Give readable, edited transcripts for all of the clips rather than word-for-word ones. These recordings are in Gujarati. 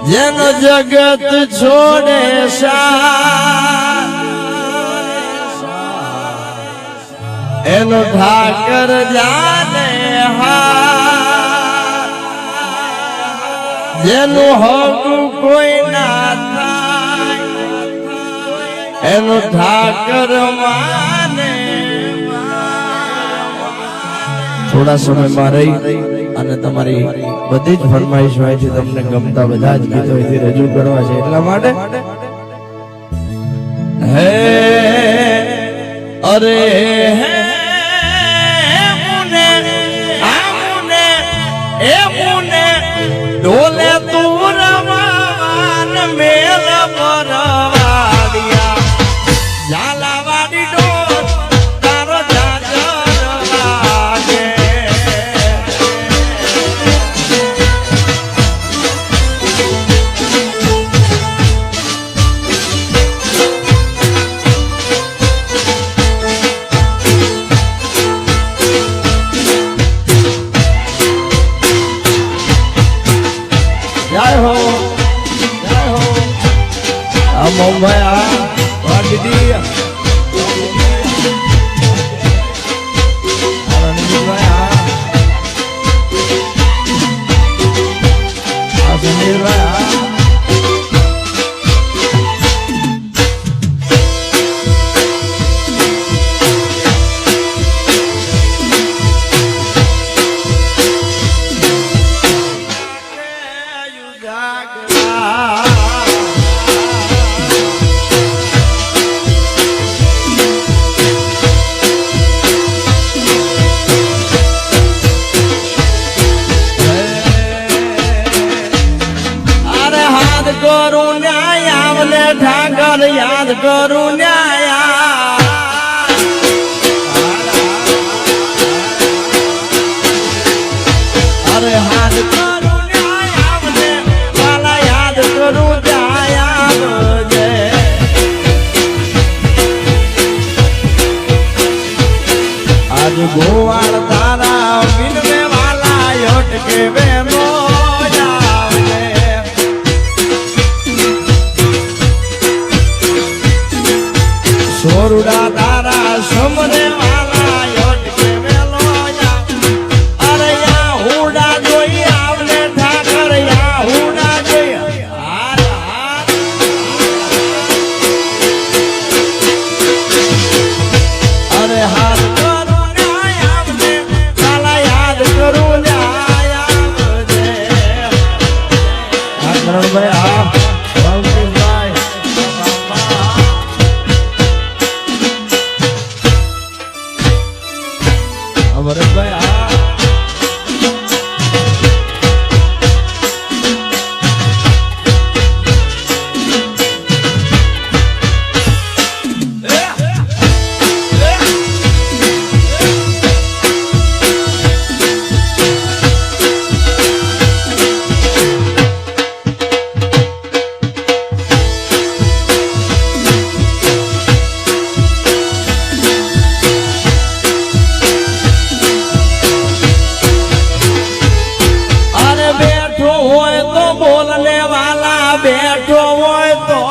જેનો જગત છોડે એનો ઠાકર જાને જેનું હોગું કોઈ ના થાય એનો ઠાકર માને. થોડા સમયમાં રહી અને તમારી બધી જ ફરમાઈશ હોય છે તમને ગમતા બધા જ ગીતો અહીંથી રજૂ કરવા છે એટલા માટે હે અરે હે મુને આમુને એ મુને ડોલે તું રવાન મેલ પરવાડિયા ઝાલાવાડી ડોલ તારો જાજર લાગે. Mumbai Wagidi ઠાકર યાદ કરું ન્યાયા અરે હાથ કરું ન્યાયા વાલા યાદ કરું ત્યાં આજ ગોવાળ તારા બિનવે વાલા યોટકે બેનો સોરુડા તારા સમરે વાલા યોટકે વેલો અરે યા હુડા જોઈ આવને ઠાકર યા હુડા જોઈ હાર હાર અરે હાર કરું ન્યાય આવને વાલા યાદ કરું ન્યાય આવજે. હા કરણભાઈ હા ભરતભાઈ બેઠો હોય તો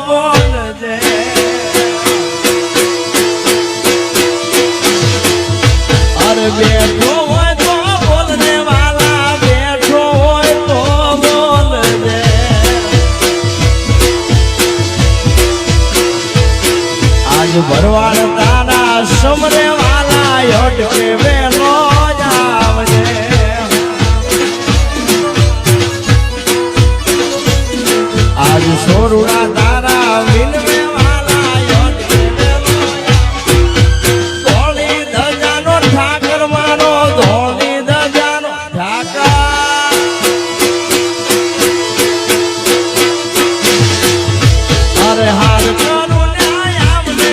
બોલજે અરે બેઠો હોય તો બોલને વાલા બેઠો હોય તો બોલજે આજ ભરવાડ તારા સમરે વાલા યોટકે વેલો આવજે. આજ સોરુડા તારા વિનવે વાલા યોટકે વેલો ધોળી ધજાનો ઠાકર મારો ધોળી ધજાનો ઠાકર અરે હાર કરું ન્યાય આવને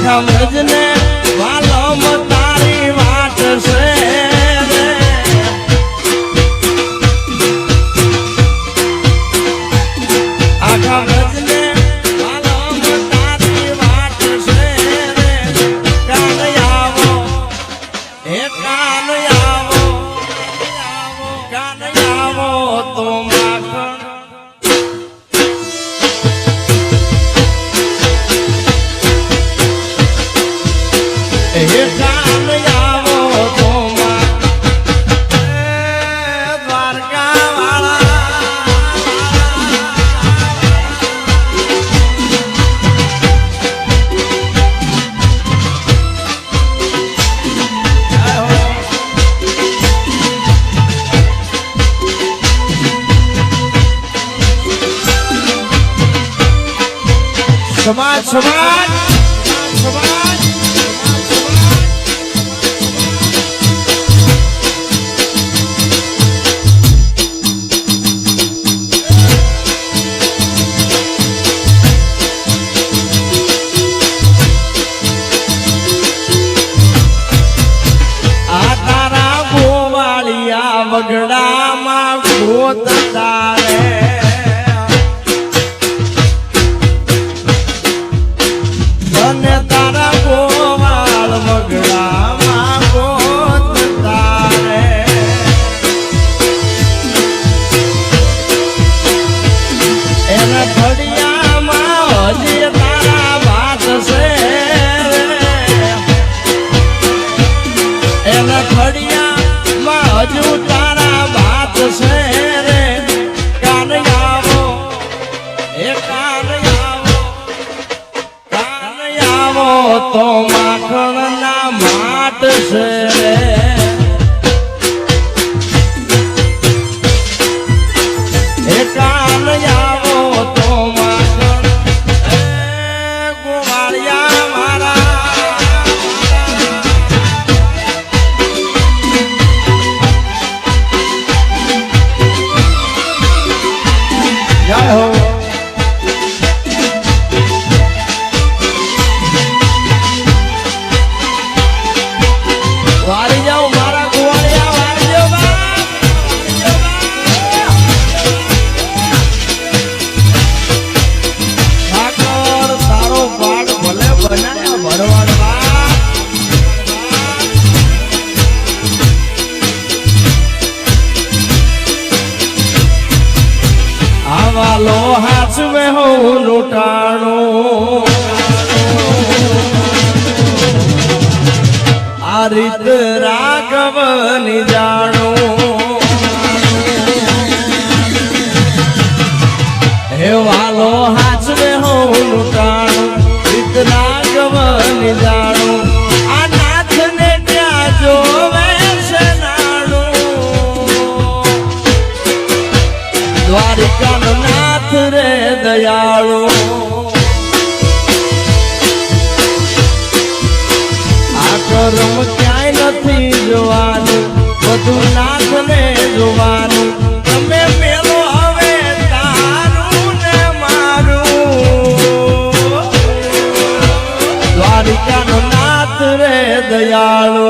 આખા વ્રજને વાલમ તારી વાટ છે રે આખા વ્રજને વાલમ તારી વાટ છે રે કાન આવો હે કાન આવો કાન આવો તો માખણ હે કાન આવો તો દ્વારકા સમાજ સમાજ સમાજ આ તારા ગોવાળિયા વગડામાં ગોત તારે અને તારા ગોવાળ વગડામાં ગોત તારે એના ફળિયામાં હજી તારા વાત છે એના ફળિયામાં હજુ તારા વાત છે રે કાન આવો એ કાન આવો તો માખણ ના માટ છે રે એ કાન આવો તો માખણ ગોવાળિયા મારા જય હો વારી જાઓ મારા ગોવાળિયા વારી જાઓ ઠાકર તારો પાડ ભલે બનાયા ભરવાડ આવા લો હાચવે હો લૂંટાણું આ રીત રાઘવની જાણું હે વાલો હાચવે હો લૂંટાણું રીત રાઘવની જાણું આ નાથને ત્યાં જોવે છે નાણું દ્વારિકાનો નાથ રે દયાળુ આ કરમ ક્યાંય નથી જોવાનું બધું નાથને જોવાનું તમે પેલો હવે તારું ને મારું દ્વારિકાનો નાથ રે દયાળુ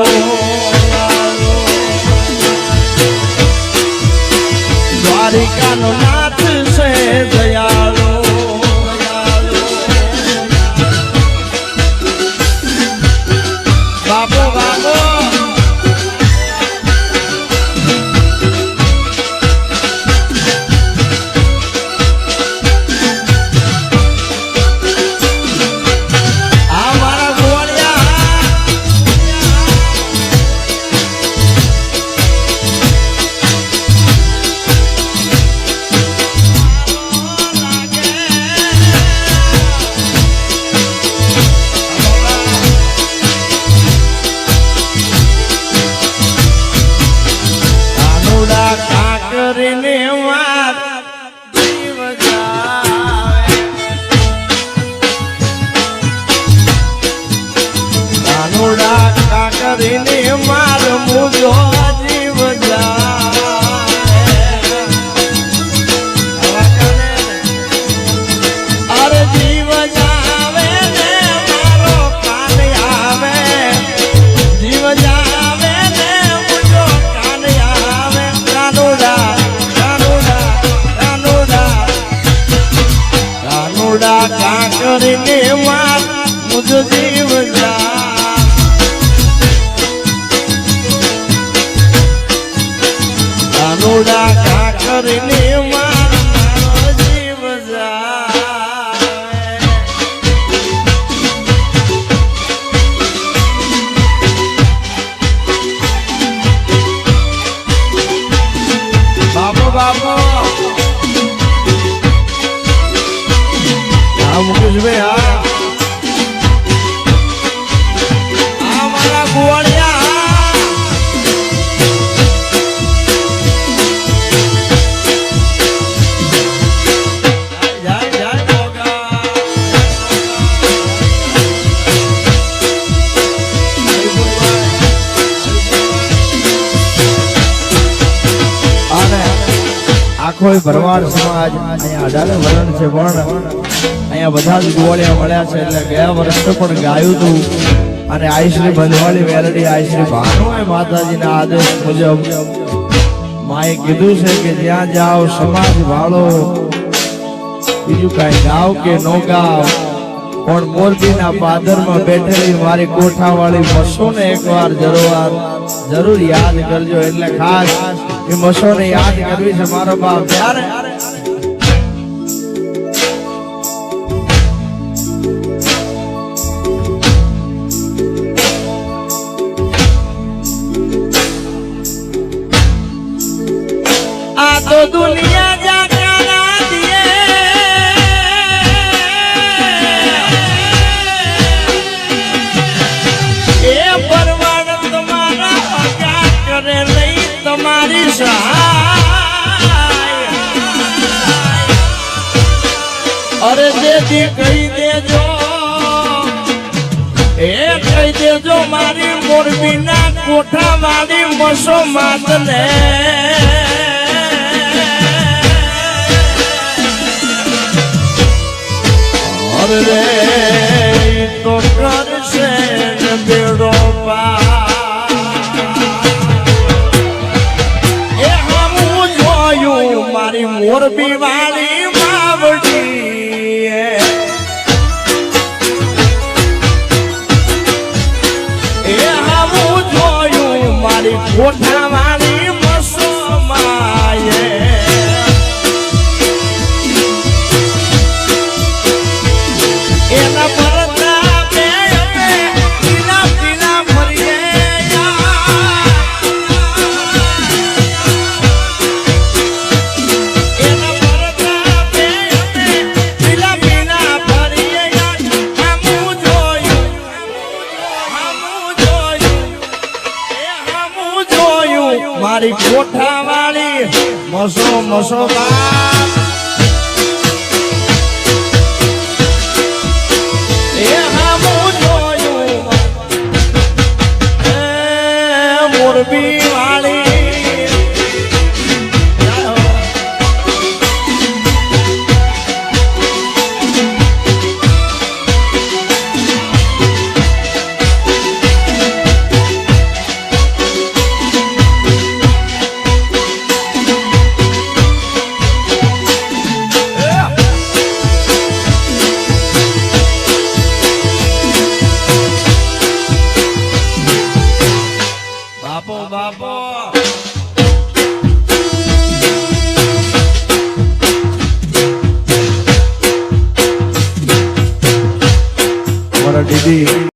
દ્વારિકાનો નાથ છે દયાળુ બાપો બાપો આ મારા ગોવાળિયા કાકરીને વાર જીવ જાવે કાનુડા કાકરીને માર મુજો જીવ જાવે અરે જીવ જાવે ને મારો કાન જીવ જા કાનુડા કાકરની મારો જીવ જા બાપો બાપો મુકેશભાઈ આ મારા ગોળિયા જય જય ભોગા અને આખો ભરવાડ સમાજ અહીંયા 18 વરણ છે પણ અહીંયા બધા જ ગોળિયા મળ્યા છે એટલે ગયા વર્ષે પણ ગાયું હતું અને આઈશ્રી બંધવાળી વેરડી આઈશ્રી ભાનુએ માતાજીના આદેશ મુજબ માએ કીધું છે કે જ્યાં જાઓ સમાજ વાળો બીજું કાંઈ ગાવ કે નો ગાવ પણ મોરબીના પાદરમાં બેઠેલી મારી કોઠાવાળી મસોને એકવાર જરૂર યાદ કરજો એટલે ખાસ એ મસોને યાદ કરવી છે મારો બાપ ત્યારે तो दुनिया जागरा दिए ए परवान तुम्हारा क्या करे नहीं तुम्हारी सहाय अरे दे कही दे जो ए कही दे जो मारी मोरबी ना कोठा वाली मसो मात ने रे तो कर से बेड़ो ए हम जोयू मारी मोरबी वाली मावड़ी ए हम जोयू मारी कोठा वाली मसो माये મારી કોઠા વાળી મસો મસો બાપ એ હામું જોયું એ મોરબી વાળી દીદી